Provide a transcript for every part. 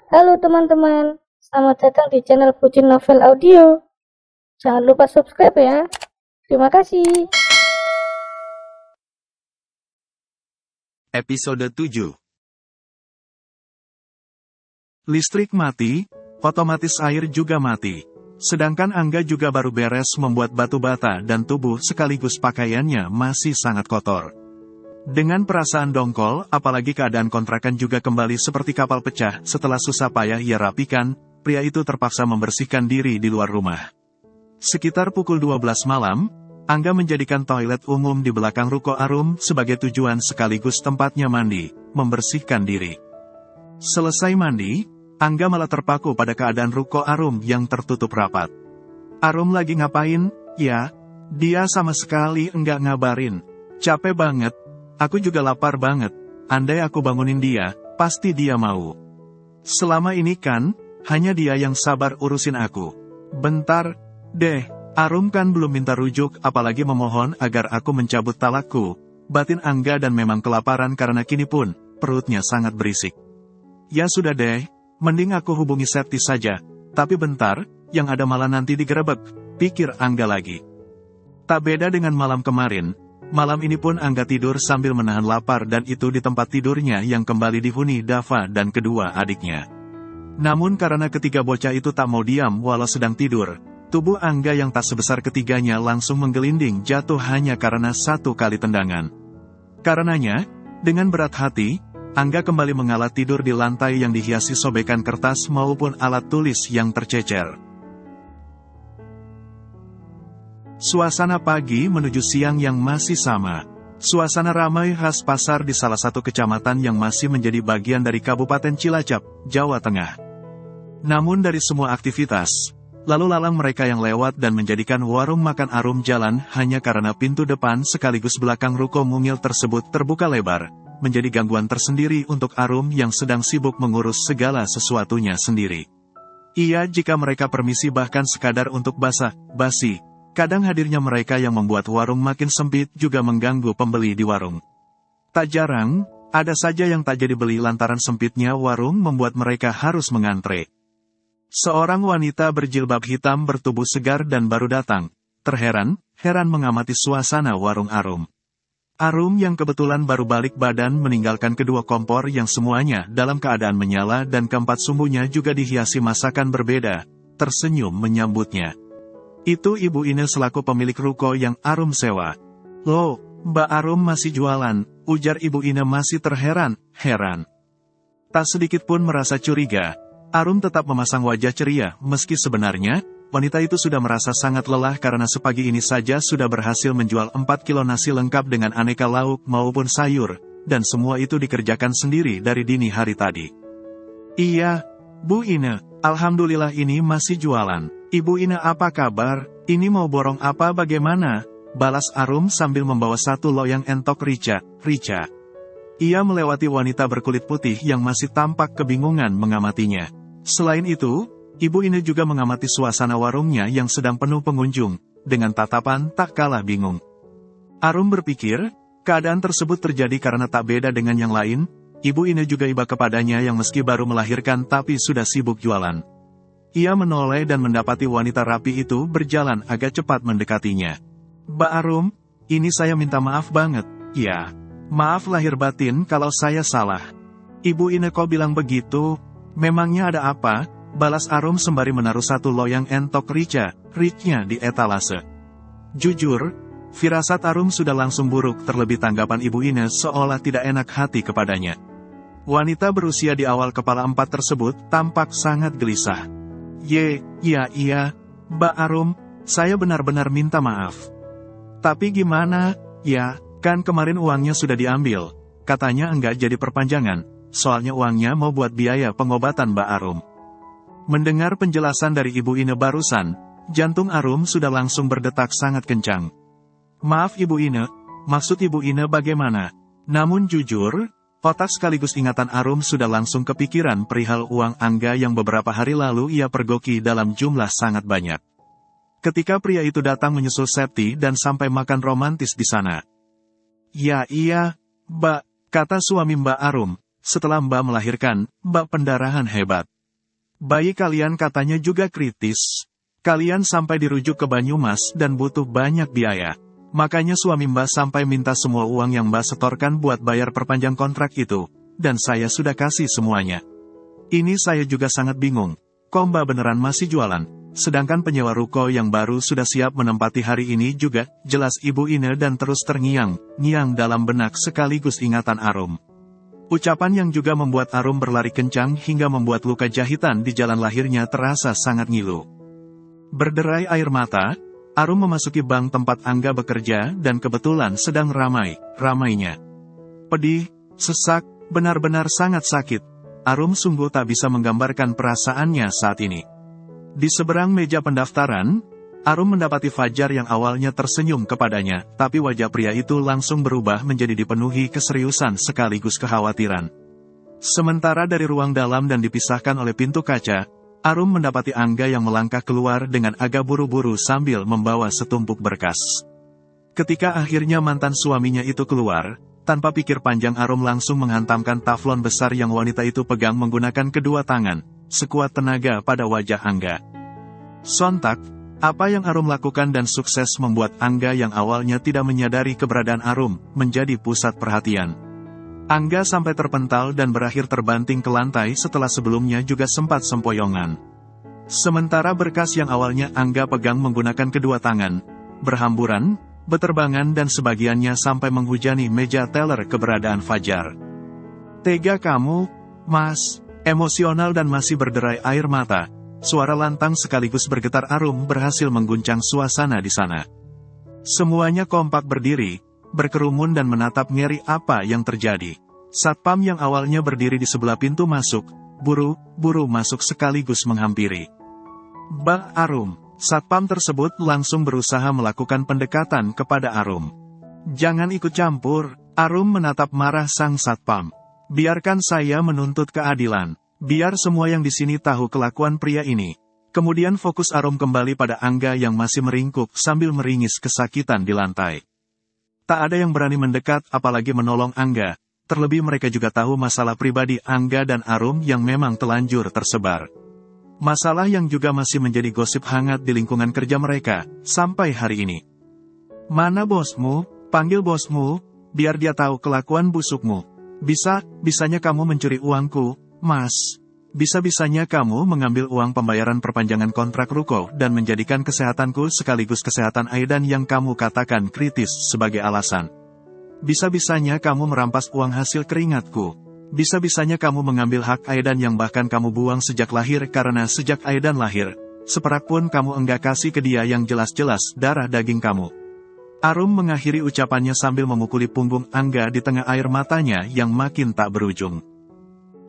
Halo teman-teman, selamat datang di channel Pucin Novel Audio. Jangan lupa subscribe ya. Terima kasih. Episode 7. Listrik mati, otomatis air juga mati. Sedangkan Angga juga baru beres membuat batu bata dan tubuh sekaligus pakaiannya masih sangat kotor. Dengan perasaan dongkol, apalagi keadaan kontrakan juga kembali seperti kapal pecah setelah susah payah ia rapikan, pria itu terpaksa membersihkan diri di luar rumah. Sekitar pukul 12 malam, Angga menjadikan toilet umum di belakang ruko Arum sebagai tujuan sekaligus tempatnya mandi, membersihkan diri. Selesai mandi, Angga malah terpaku pada keadaan ruko Arum yang tertutup rapat. Arum lagi ngapain? Ya, dia sama sekali enggak ngabarin. Capek banget. Aku juga lapar banget. Andai aku bangunin dia, pasti dia mau. Selama ini kan, hanya dia yang sabar urusin aku. Bentar, deh, Arum kan belum minta rujuk apalagi memohon agar aku mencabut talakku. Batin Angga dan memang kelaparan karena kini pun, perutnya sangat berisik. Ya sudah deh, mending aku hubungi Septi saja. Tapi bentar, yang ada malah nanti digerebek, pikir Angga lagi. Tak beda dengan malam kemarin. Malam ini pun Angga tidur sambil menahan lapar dan itu di tempat tidurnya yang kembali dihuni Dava dan kedua adiknya. Namun karena ketiga bocah itu tak mau diam walau sedang tidur, tubuh Angga yang tak sebesar ketiganya langsung menggelinding jatuh hanya karena satu kali tendangan. Karenanya, dengan berat hati, Angga kembali mengalat tidur di lantai yang dihiasi sobekan kertas maupun alat tulis yang tercecer. Suasana pagi menuju siang yang masih sama. Suasana ramai khas pasar di salah satu kecamatan yang masih menjadi bagian dari Kabupaten Cilacap, Jawa Tengah. Namun dari semua aktivitas, lalu lalang mereka yang lewat dan menjadikan warung makan Arum jalan hanya karena pintu depan sekaligus belakang ruko mungil tersebut terbuka lebar, menjadi gangguan tersendiri untuk Arum yang sedang sibuk mengurus segala sesuatunya sendiri. Iya, jika mereka permisi bahkan sekadar untuk basa-basi. Kadang hadirnya mereka yang membuat warung makin sempit juga mengganggu pembeli di warung. Tak jarang, ada saja yang tak jadi beli lantaran sempitnya warung membuat mereka harus mengantre. Seorang wanita berjilbab hitam bertubuh segar dan baru datang, heran mengamati suasana warung Arum. Arum yang kebetulan baru balik badan meninggalkan kedua kompor yang semuanya dalam keadaan menyala dan keempat sumbunya juga dihiasi masakan berbeda, tersenyum menyambutnya. Itu Ibu Ine selaku pemilik ruko yang Arum sewa. Loh, Mbak Arum masih jualan, ujar Ibu Ine masih heran. Tak sedikit pun merasa curiga, Arum tetap memasang wajah ceria, meski sebenarnya, wanita itu sudah merasa sangat lelah karena sepagi ini saja sudah berhasil menjual 4 kilo nasi lengkap dengan aneka lauk maupun sayur, dan semua itu dikerjakan sendiri dari dini hari tadi. Iya, Bu Ine, alhamdulillah ini masih jualan. Ibu Ine apa kabar? Ini mau borong apa bagaimana? Balas Arum sambil membawa satu loyang entok rica. Ia melewati wanita berkulit putih yang masih tampak kebingungan mengamatinya. Selain itu, Ibu Ine juga mengamati suasana warungnya yang sedang penuh pengunjung, dengan tatapan tak kalah bingung. Arum berpikir, keadaan tersebut terjadi karena tak beda dengan yang lain, Ibu Ine juga iba kepadanya yang meski baru melahirkan tapi sudah sibuk jualan. Ia menoleh dan mendapati wanita rapi itu berjalan agak cepat mendekatinya. Mbak Arum, ini saya minta maaf banget. Ya, maaf lahir batin kalau saya salah. Ibu Ine kok bilang begitu? Memangnya ada apa? Balas Arum sembari menaruh satu loyang entok rica di etalase. Jujur, firasat Arum sudah langsung buruk terlebih tanggapan Ibu Ine seolah tidak enak hati kepadanya. Wanita berusia di awal kepala 4 tersebut tampak sangat gelisah. Iya, Mbak Arum, saya benar-benar minta maaf. Tapi gimana, ya, kan kemarin uangnya sudah diambil, katanya enggak jadi perpanjangan, soalnya uangnya mau buat biaya pengobatan Mbak Arum. Mendengar penjelasan dari Ibu Ine barusan, jantung Arum sudah langsung berdetak sangat kencang. Maaf Ibu Ine, maksud Ibu Ine bagaimana? Namun jujur, otak sekaligus ingatan Arum sudah langsung kepikiran perihal uang Angga yang beberapa hari lalu ia pergoki dalam jumlah sangat banyak. Ketika pria itu datang menyusul Septi dan sampai makan romantis di sana. Ya iya, Mbak, kata suami Mbak Arum, setelah Mbak melahirkan, Mbak pendarahan hebat. Bayi kalian katanya juga kritis. Kalian sampai dirujuk ke Banyumas dan butuh banyak biaya. Makanya suami Mbak sampai minta semua uang yang Mbak setorkan buat bayar perpanjang kontrak itu. Dan saya sudah kasih semuanya. Ini saya juga sangat bingung. Kok Mbak beneran masih jualan? Sedangkan penyewa ruko yang baru sudah siap menempati hari ini juga, jelas Ibu Ine dan terus terngiang-ngiang dalam benak sekaligus ingatan Arum. Ucapan yang juga membuat Arum berlari kencang hingga membuat luka jahitan di jalan lahirnya terasa sangat ngilu. Berderai air mata, Arum memasuki bank tempat Angga bekerja dan kebetulan sedang ramai-ramainya. Pedih, sesak, benar-benar sangat sakit. Arum sungguh tak bisa menggambarkan perasaannya saat ini. Di seberang meja pendaftaran, Arum mendapati Fajar yang awalnya tersenyum kepadanya, tapi wajah pria itu langsung berubah menjadi dipenuhi keseriusan sekaligus kekhawatiran. Sementara dari ruang dalam dan dipisahkan oleh pintu kaca, Arum mendapati Angga yang melangkah keluar dengan agak buru-buru sambil membawa setumpuk berkas. Ketika akhirnya mantan suaminya itu keluar, tanpa pikir panjang Arum langsung menghantamkan taflon besar yang wanita itu pegang menggunakan kedua tangan, sekuat tenaga pada wajah Angga. Sontak, apa yang Arum lakukan dan sukses membuat Angga yang awalnya tidak menyadari keberadaan Arum, menjadi pusat perhatian. Angga sampai terpental dan berakhir terbanting ke lantai setelah sebelumnya juga sempat sempoyongan. Sementara berkas yang awalnya Angga pegang menggunakan kedua tangan, berhamburan, beterbangan dan sebagiannya sampai menghujani meja teller keberadaan Fajar. Tega kamu, Mas, emosional dan masih berderai air mata, suara lantang sekaligus bergetar Arum berhasil mengguncang suasana di sana. Semuanya kompak berdiri, berkerumun dan menatap ngeri apa yang terjadi. Satpam yang awalnya berdiri di sebelah pintu masuk, buru-buru masuk sekaligus menghampiri. Mbak Arum, Satpam tersebut langsung berusaha melakukan pendekatan kepada Arum. Jangan ikut campur, Arum menatap marah sang Satpam. Biarkan saya menuntut keadilan. Biar semua yang di sini tahu kelakuan pria ini. Kemudian fokus Arum kembali pada Angga yang masih meringkuk sambil meringis kesakitan di lantai. Tak ada yang berani mendekat apalagi menolong Angga, terlebih mereka juga tahu masalah pribadi Angga dan Arum yang memang telanjur tersebar. Masalah yang juga masih menjadi gosip hangat di lingkungan kerja mereka, sampai hari ini. Mana bosmu? Panggil bosmu, biar dia tahu kelakuan busukmu. Bisanya kamu mencuri uangku, Mas. Bisa-bisanya kamu mengambil uang pembayaran perpanjangan kontrak ruko dan menjadikan kesehatanku sekaligus kesehatan Aidan yang kamu katakan kritis sebagai alasan. Bisa-bisanya kamu merampas uang hasil keringatku. Bisa-bisanya kamu mengambil hak Aidan yang bahkan kamu buang sejak lahir karena sejak Aidan lahir, seperak pun kamu enggak kasih ke dia yang jelas-jelas darah daging kamu. Arum mengakhiri ucapannya sambil memukuli punggung Angga di tengah air matanya yang makin tak berujung.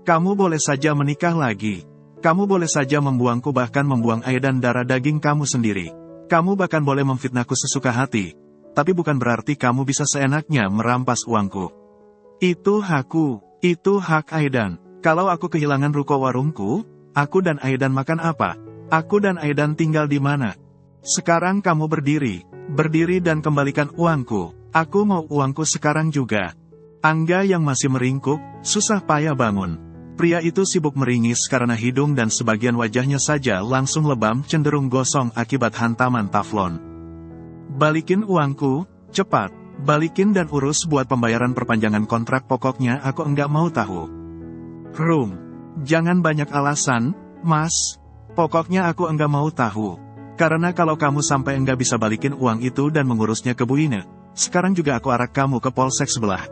Kamu boleh saja menikah lagi. Kamu boleh saja membuangku bahkan membuang Aidan darah daging kamu sendiri. Kamu bahkan boleh memfitnahku sesuka hati. Tapi bukan berarti kamu bisa seenaknya merampas uangku. Itu hakku. Itu hak Aidan. Kalau aku kehilangan ruko warungku, aku dan Aidan makan apa? Aku dan Aidan tinggal di mana? Sekarang kamu berdiri. Berdiri dan kembalikan uangku. Aku mau uangku sekarang juga. Angga yang masih meringkuk, susah payah bangun. Pria itu sibuk meringis karena hidung dan sebagian wajahnya saja langsung lebam cenderung gosong akibat hantaman taflon. Balikin uangku, cepat. Balikin dan urus buat pembayaran perpanjangan kontrak pokoknya aku enggak mau tahu. Jangan banyak alasan, Mas. Pokoknya aku enggak mau tahu. Karena kalau kamu sampai enggak bisa balikin uang itu dan mengurusnya ke Bu Ine, sekarang juga aku arak kamu ke polsek sebelah.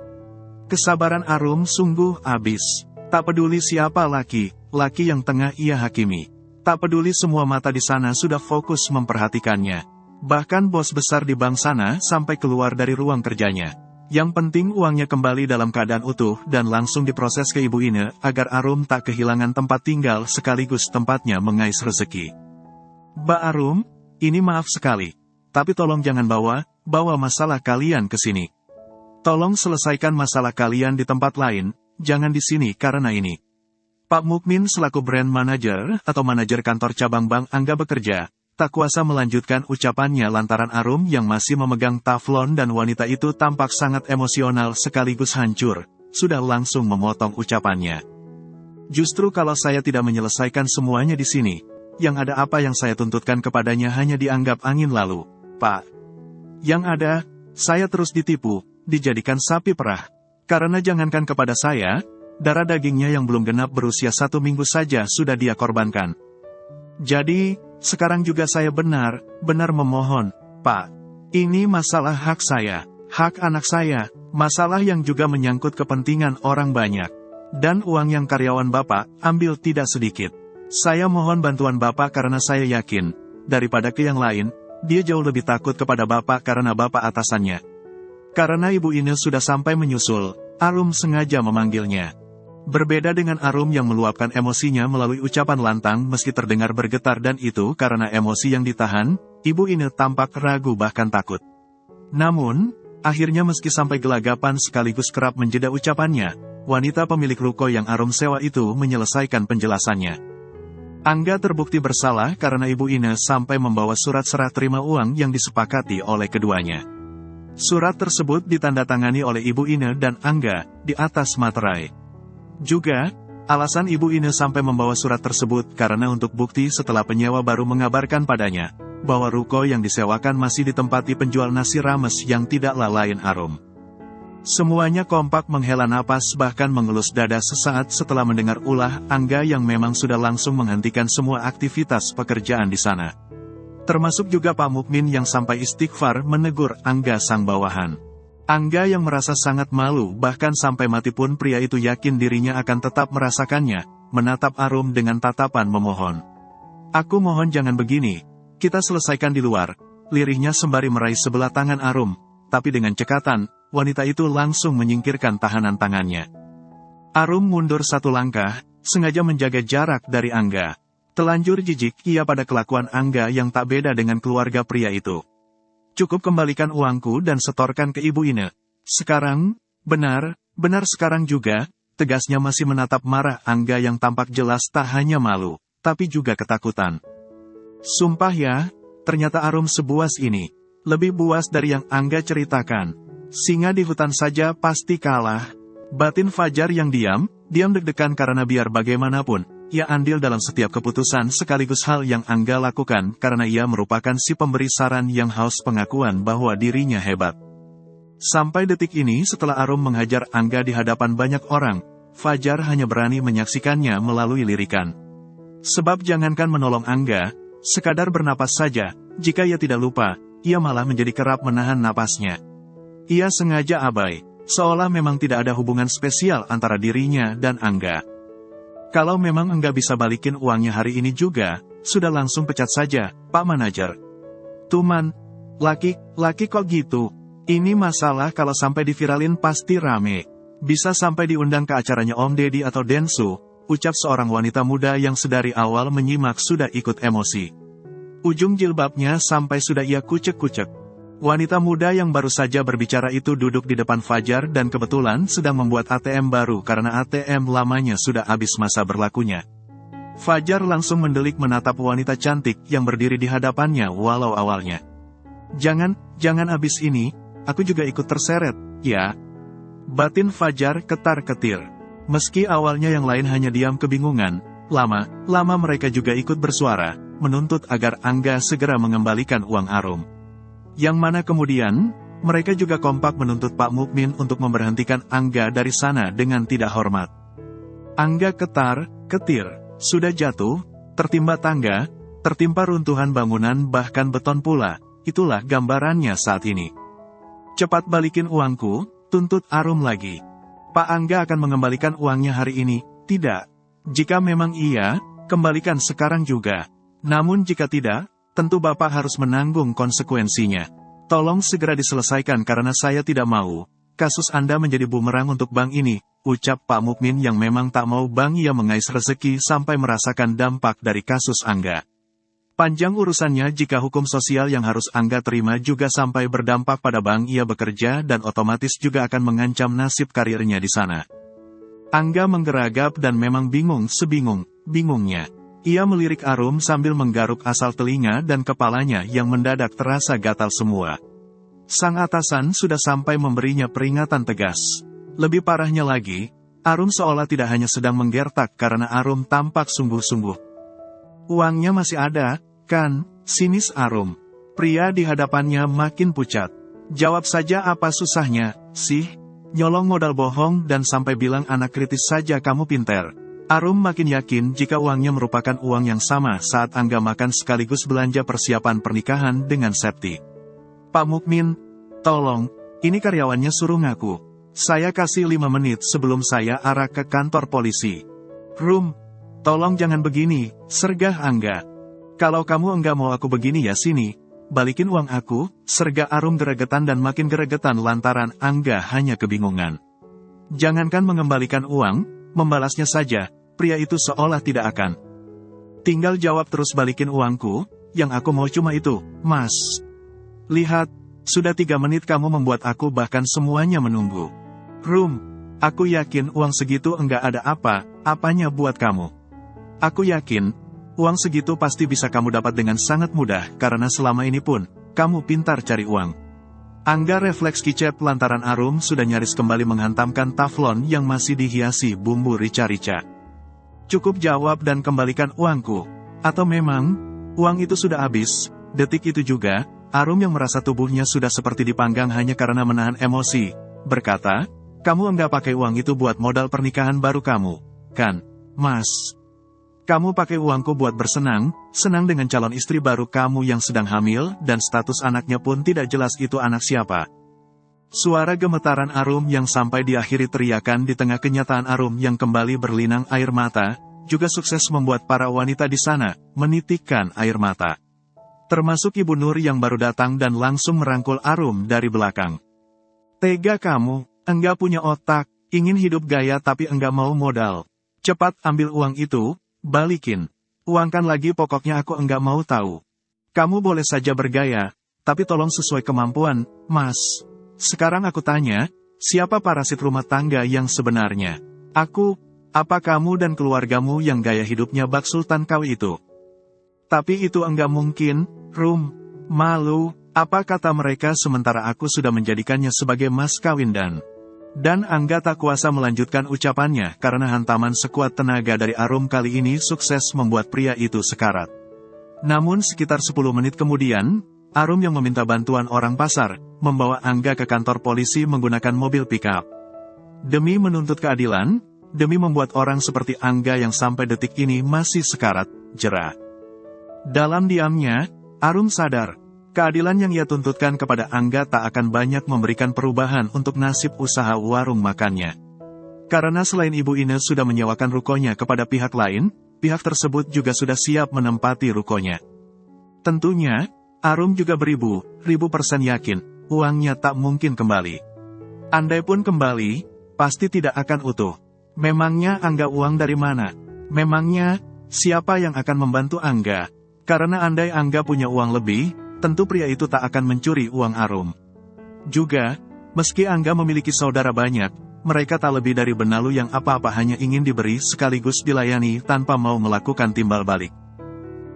Kesabaran Arum sungguh habis. Tak peduli siapa laki yang tengah ia hakimi. Tak peduli semua mata di sana sudah fokus memperhatikannya. Bahkan bos besar di bank sana sampai keluar dari ruang kerjanya. Yang penting uangnya kembali dalam keadaan utuh dan langsung diproses ke Ibu Ine agar Arum tak kehilangan tempat tinggal sekaligus tempatnya mengais rezeki. Mbak Arum, ini maaf sekali. Tapi tolong jangan bawa masalah kalian ke sini. Tolong selesaikan masalah kalian di tempat lain. Jangan di sini karena ini. Pak Mukmin selaku brand manager atau manajer kantor cabang Bank Angga bekerja, tak kuasa melanjutkan ucapannya lantaran Arum yang masih memegang taflon dan wanita itu tampak sangat emosional sekaligus hancur, sudah langsung memotong ucapannya. Justru kalau saya tidak menyelesaikan semuanya di sini, yang ada apa yang saya tuntutkan kepadanya hanya dianggap angin lalu, Pak. Yang ada, saya terus ditipu, dijadikan sapi perah. Karena jangankan kepada saya, darah dagingnya yang belum genap berusia 1 minggu saja sudah dia korbankan. Jadi, sekarang juga saya benar memohon, Pak. Ini masalah hak saya, hak anak saya, masalah yang juga menyangkut kepentingan orang banyak. Dan uang yang karyawan Bapak ambil tidak sedikit. Saya mohon bantuan Bapak karena saya yakin, daripada ke yang lain, dia jauh lebih takut kepada Bapak karena Bapak atasannya. Karena Ibu Ine sudah sampai menyusul, Arum sengaja memanggilnya. Berbeda dengan Arum yang meluapkan emosinya melalui ucapan lantang meski terdengar bergetar dan itu karena emosi yang ditahan, Ibu Ine tampak ragu bahkan takut. Namun, akhirnya meski sampai gelagapan sekaligus kerap menjeda ucapannya, wanita pemilik ruko yang Arum sewa itu menyelesaikan penjelasannya. Angga terbukti bersalah karena Ibu Ine sampai membawa surat serah terima uang yang disepakati oleh keduanya. Surat tersebut ditandatangani oleh Ibu Ine dan Angga di atas materai. Juga, alasan Ibu Ine sampai membawa surat tersebut karena untuk bukti setelah penyewa baru mengabarkan padanya, bahwa ruko yang disewakan masih ditempati penjual nasi rames yang tidaklah lain Arum. Semuanya kompak menghela napas bahkan mengelus dada sesaat setelah mendengar ulah Angga yang memang sudah langsung menghentikan semua aktivitas pekerjaan di sana. Termasuk juga Pak Mukmin yang sampai istighfar menegur Angga sang bawahan. Angga yang merasa sangat malu bahkan sampai mati pun pria itu yakin dirinya akan tetap merasakannya, menatap Arum dengan tatapan memohon. Aku mohon jangan begini, kita selesaikan di luar, lirihnya sembari meraih sebelah tangan Arum, tapi dengan cekatan, wanita itu langsung menyingkirkan tahanan tangannya. Arum mundur 1 langkah, sengaja menjaga jarak dari Angga. Telanjur jijik ia pada kelakuan Angga yang tak beda dengan keluarga pria itu. Cukup kembalikan uangku dan setorkan ke Ibu Ine. Sekarang, benar sekarang juga, tegasnya masih menatap marah Angga yang tampak jelas tak hanya malu, tapi juga ketakutan. Sumpah ya, ternyata Arum sebuas ini. Lebih buas dari yang Angga ceritakan. Singa di hutan saja pasti kalah. Batin Fajar yang diam deg-degan karena biar bagaimanapun, ia andil dalam setiap keputusan sekaligus hal yang Angga lakukan karena ia merupakan si pemberi saran yang haus pengakuan bahwa dirinya hebat. Sampai detik ini setelah Arum menghajar Angga di hadapan banyak orang, Fajar hanya berani menyaksikannya melalui lirikan. Sebab jangankan menolong Angga, sekadar bernapas saja, jika ia tidak lupa, ia malah menjadi kerap menahan napasnya. Ia sengaja abai, seolah memang tidak ada hubungan spesial antara dirinya dan Angga. Kalau memang enggak bisa balikin uangnya hari ini juga, sudah langsung pecat saja, Pak Manajer. Tuman, laki kok gitu? Ini masalah kalau sampai diviralin pasti rame. Bisa sampai diundang ke acaranya Om Deddy atau Densu, ucap seorang wanita muda yang sedari awal menyimak sudah ikut emosi. Ujung jilbabnya sampai sudah ia kucek-kucek. Wanita muda yang baru saja berbicara itu duduk di depan Fajar dan kebetulan sedang membuat ATM baru karena ATM lamanya sudah habis masa berlakunya. Fajar langsung mendelik menatap wanita cantik yang berdiri di hadapannya walau awalnya. Jangan habis ini, aku juga ikut terseret, ya. Batin Fajar ketar-ketir. Meski awalnya yang lain hanya diam kebingungan, lama mereka juga ikut bersuara, menuntut agar Angga segera mengembalikan uang Arum. Yang mana kemudian, mereka juga kompak menuntut Pak Mukmin untuk memberhentikan Angga dari sana dengan tidak hormat. Angga ketar-ketir, sudah jatuh, tertimpa tangga, tertimpa runtuhan bangunan bahkan beton pula, itulah gambarannya saat ini. Cepat balikin uangku, tuntut Arum lagi. Pak Angga akan mengembalikan uangnya hari ini, tidak. Jika memang iya, kembalikan sekarang juga. Namun jika tidak, tentu Bapak harus menanggung konsekuensinya. Tolong segera diselesaikan karena saya tidak mau kasus Anda menjadi bumerang untuk bank ini, ucap Pak Mukmin yang memang tak mau bank ia mengais rezeki sampai merasakan dampak dari kasus Angga. Panjang urusannya jika hukum sosial yang harus Angga terima juga sampai berdampak pada bank ia bekerja dan otomatis juga akan mengancam nasib karirnya di sana. Angga menggeragap dan memang bingung sebingung-bingungnya. Ia melirik Arum sambil menggaruk asal telinga dan kepalanya yang mendadak terasa gatal semua. Sang atasan sudah sampai memberinya peringatan tegas. Lebih parahnya lagi, Arum seolah tidak hanya sedang menggertak karena Arum tampak sungguh-sungguh. Uangnya masih ada, kan? Sinis Arum. Pria di hadapannya makin pucat. Jawab saja apa susahnya, sih? Nyolong modal bohong dan sampai bilang anak kritis saja kamu pinter. Arum makin yakin jika uangnya merupakan uang yang sama saat Angga makan sekaligus belanja persiapan pernikahan dengan Septi. Pak Mukmin, tolong, ini karyawannya suruh ngaku. Saya kasih 5 menit sebelum saya arah ke kantor polisi. Rum, tolong jangan begini, sergah Angga. Kalau kamu enggak mau aku begini ya sini, balikin uang aku, sergah Arum geregetan dan makin geregetan lantaran Angga hanya kebingungan. Jangankan mengembalikan uang, membalasnya saja, pria itu seolah tidak akan. Tinggal jawab terus balikin uangku, yang aku mau cuma itu, Mas. Lihat, sudah 3 menit kamu membuat aku bahkan semuanya menunggu. Rum, aku yakin uang segitu enggak ada apa-apanya buat kamu. Aku yakin, uang segitu pasti bisa kamu dapat dengan sangat mudah karena selama ini pun, kamu pintar cari uang. Angga refleks kicep lantaran Arum sudah nyaris kembali menghantamkan taflon yang masih dihiasi bumbu rica-rica. Cukup jawab dan kembalikan uangku. Atau memang, uang itu sudah habis. Detik itu juga, Arum yang merasa tubuhnya sudah seperti dipanggang hanya karena menahan emosi, berkata, kamu enggak pakai uang itu buat modal pernikahan baru kamu, kan, Mas? Kamu pakai uangku buat bersenang, senang dengan calon istri baru kamu yang sedang hamil, dan status anaknya pun tidak jelas itu anak siapa. Suara gemetaran Arum yang sampai diakhiri teriakan di tengah kenyataan Arum yang kembali berlinang air mata, juga sukses membuat para wanita di sana menitikkan air mata. Termasuk Ibu Nur yang baru datang dan langsung merangkul Arum dari belakang. Tega kamu, enggak punya otak, ingin hidup gaya tapi enggak mau modal. Cepat ambil uang itu, balikin. Uangkan lagi pokoknya aku enggak mau tahu. Kamu boleh saja bergaya, tapi tolong sesuai kemampuan, Mas. Sekarang aku tanya, siapa parasit rumah tangga yang sebenarnya? Aku, apa kamu dan keluargamu yang gaya hidupnya bak Sultan kau itu? Tapi itu enggak mungkin, Rum. Malu, apa kata mereka sementara aku sudah menjadikannya sebagai mas kawin dan Angga tak kuasa melanjutkan ucapannya karena hantaman sekuat tenaga dari Arum kali ini sukses membuat pria itu sekarat. Namun sekitar 10 menit kemudian, Arum yang meminta bantuan orang pasar, membawa Angga ke kantor polisi menggunakan mobil pickup. Demi menuntut keadilan, demi membuat orang seperti Angga yang sampai detik ini masih sekarat, jera. Dalam diamnya, Arum sadar, keadilan yang ia tuntutkan kepada Angga tak akan banyak memberikan perubahan untuk nasib usaha warung makannya. Karena selain Ibu Ine sudah menyewakan rukonya kepada pihak lain, pihak tersebut juga sudah siap menempati rukonya. Tentunya, Arum juga beribu-ribu persen yakin, uangnya tak mungkin kembali. Andai pun kembali, pasti tidak akan utuh. Memangnya Angga uang dari mana? Memangnya, siapa yang akan membantu Angga? Karena andai Angga punya uang lebih, tentu pria itu tak akan mencuri uang Arum. Juga, meski Angga memiliki saudara banyak, mereka tak lebih dari benalu yang apa-apa hanya ingin diberi sekaligus dilayani tanpa mau melakukan timbal balik.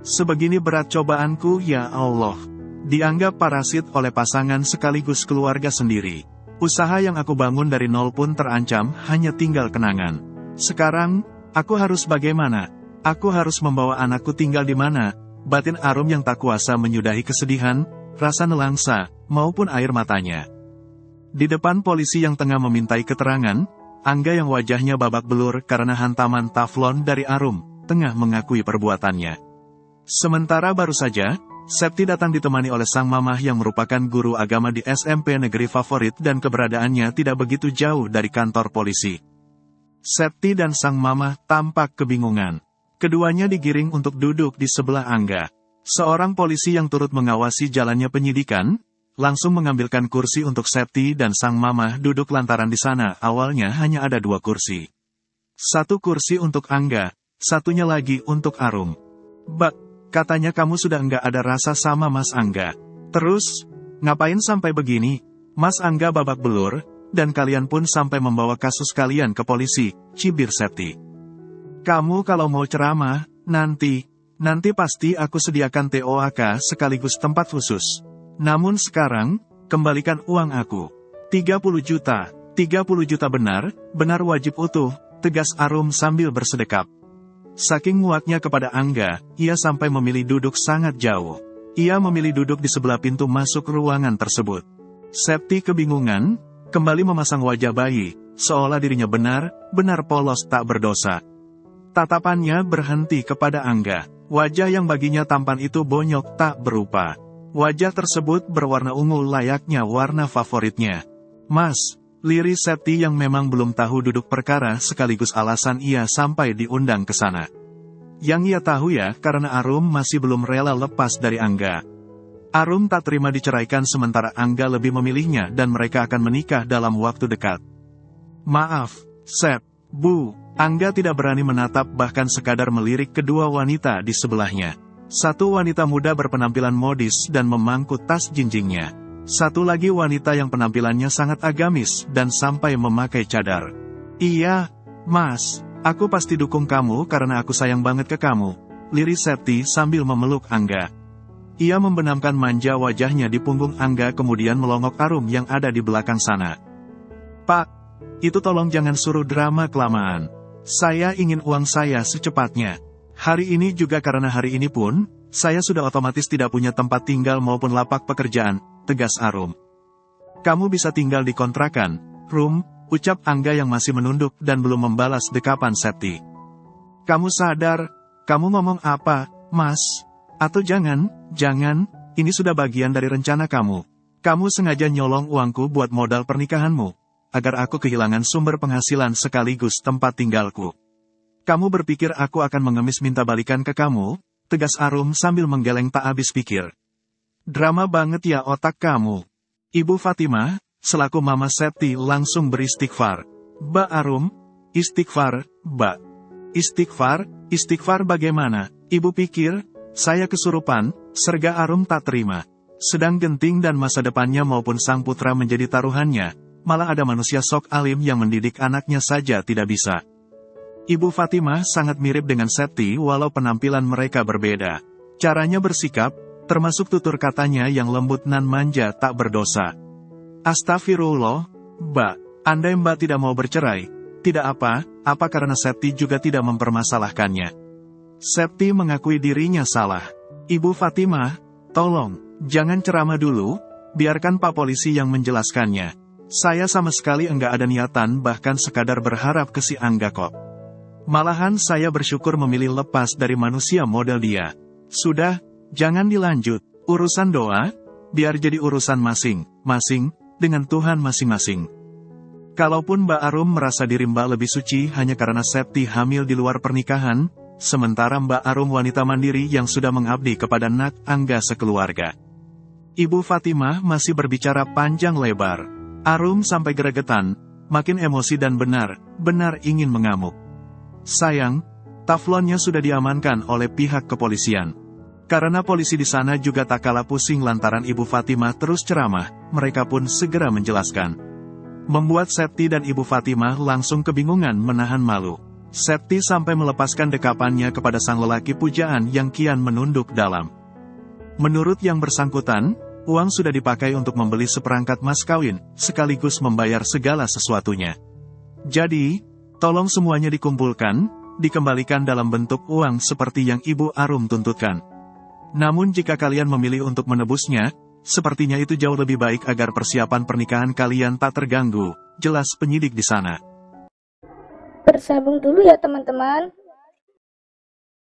Sebegini berat cobaanku ya Allah. Dianggap parasit oleh pasangan sekaligus keluarga sendiri. Usaha yang aku bangun dari nol pun terancam hanya tinggal kenangan. Sekarang, aku harus bagaimana? Aku harus membawa anakku tinggal di mana? Batin Arum yang tak kuasa menyudahi kesedihan, rasa nelangsa, maupun air matanya. Di depan polisi yang tengah memintai keterangan, Angga yang wajahnya babak belur karena hantaman taflon dari Arum, tengah mengakui perbuatannya. Sementara baru saja, Septi datang ditemani oleh sang mamah yang merupakan guru agama di SMP negeri favorit dan keberadaannya tidak begitu jauh dari kantor polisi. Septi dan sang mamah tampak kebingungan. Keduanya digiring untuk duduk di sebelah Angga. Seorang polisi yang turut mengawasi jalannya penyidikan, langsung mengambilkan kursi untuk Septi dan sang mamah duduk lantaran di sana awalnya hanya ada 2 kursi. 1 kursi untuk Angga, satunya lagi untuk Arum. Bak, katanya kamu sudah enggak ada rasa sama Mas Angga. Terus, ngapain sampai begini? Mas Angga babak belur, dan kalian pun sampai membawa kasus kalian ke polisi, cibir Septi. Kamu kalau mau ceramah, nanti pasti aku sediakan TOAK sekaligus tempat khusus. Namun sekarang, kembalikan uang aku. 30 juta. 30 juta benar, benar wajib utuh, tegas Arum sambil bersedekap. Saking muaknya kepada Angga, ia sampai memilih duduk sangat jauh. Ia memilih duduk di sebelah pintu masuk ruangan tersebut. Septi kebingungan, kembali memasang wajah bayi, seolah dirinya benar polos tak berdosa. Tatapannya berhenti kepada Angga. Wajah yang baginya tampan itu bonyok tak berupa. Wajah tersebut berwarna ungu layaknya warna favoritnya. Mas, liris Septi yang memang belum tahu duduk perkara sekaligus alasan ia sampai diundang ke sana. Yang ia tahu ya karena Arum masih belum rela lepas dari Angga. Arum tak terima diceraikan sementara Angga lebih memilihnya dan mereka akan menikah dalam waktu dekat. Maaf, Sep, Bu, Angga tidak berani menatap bahkan sekadar melirik kedua wanita di sebelahnya. Satu wanita muda berpenampilan modis dan memangku tas jinjingnya. Satu lagi wanita yang penampilannya sangat agamis dan sampai memakai cadar. Iya, Mas, aku pasti dukung kamu karena aku sayang banget ke kamu, liris Septi sambil memeluk Angga. Ia membenamkan manja wajahnya di punggung Angga kemudian melongok Arum yang ada di belakang sana. Pak, itu tolong jangan suruh drama kelamaan. Saya ingin uang saya secepatnya. Hari ini juga karena hari ini pun, saya sudah otomatis tidak punya tempat tinggal maupun lapak pekerjaan, tegas Arum. Kamu bisa tinggal di kontrakan, Rum, ucap Angga yang masih menunduk dan belum membalas dekapan Septi. Kamu sadar, kamu ngomong apa, Mas? Atau jangan, ini sudah bagian dari rencana kamu. Kamu sengaja nyolong uangku buat modal pernikahanmu. Agar aku kehilangan sumber penghasilan sekaligus tempat tinggalku. Kamu berpikir aku akan mengemis minta balikan ke kamu? Tegas Arum sambil menggeleng tak habis pikir. Drama banget ya otak kamu. Ibu Fatimah, selaku Mama Septi langsung beristighfar. Ba Arum, istighfar, Ba. Istighfar bagaimana? Ibu pikir, saya kesurupan, serga Arum tak terima. Sedang genting dan masa depannya maupun sang putra menjadi taruhannya. Malah ada manusia sok alim yang mendidik anaknya saja tidak bisa. Ibu Fatimah sangat mirip dengan Septi walau penampilan mereka berbeda. Caranya bersikap, termasuk tutur katanya yang lembut nan manja tak berdosa. Astagfirullah, Mbak, andai Mbak tidak mau bercerai, tidak apa karena Septi juga tidak mempermasalahkannya. Septi mengakui dirinya salah. Ibu Fatimah, tolong, jangan ceramah dulu, biarkan Pak Polisi yang menjelaskannya. Saya sama sekali enggak ada niatan bahkan sekadar berharap ke si Angga kok. Malahan saya bersyukur memilih lepas dari manusia model dia. Sudah, jangan dilanjut. Urusan doa, biar jadi urusan masing-masing, dengan Tuhan masing-masing. Kalaupun Mbak Arum merasa diri Mbak lebih suci hanya karena Septi hamil di luar pernikahan, sementara Mbak Arum wanita mandiri yang sudah mengabdi kepada Nak Angga sekeluarga. Ibu Fatimah masih berbicara panjang lebar. Arum sampai geregetan, makin emosi dan benar ingin mengamuk. Sayang, taflonnya sudah diamankan oleh pihak kepolisian. Karena polisi di sana juga tak kalah pusing lantaran Ibu Fatimah terus ceramah, mereka pun segera menjelaskan. Membuat Septi dan Ibu Fatimah langsung kebingungan menahan malu. Septi sampai melepaskan dekapannya kepada sang lelaki pujaan yang kian menunduk dalam. Menurut yang bersangkutan, uang sudah dipakai untuk membeli seperangkat mas kawin, sekaligus membayar segala sesuatunya. Jadi, tolong semuanya dikumpulkan, dikembalikan dalam bentuk uang seperti yang Ibu Arum tuntutkan. Namun jika kalian memilih untuk menebusnya, sepertinya itu jauh lebih baik agar persiapan pernikahan kalian tak terganggu, jelas penyidik di sana. Bersambung dulu ya teman-teman,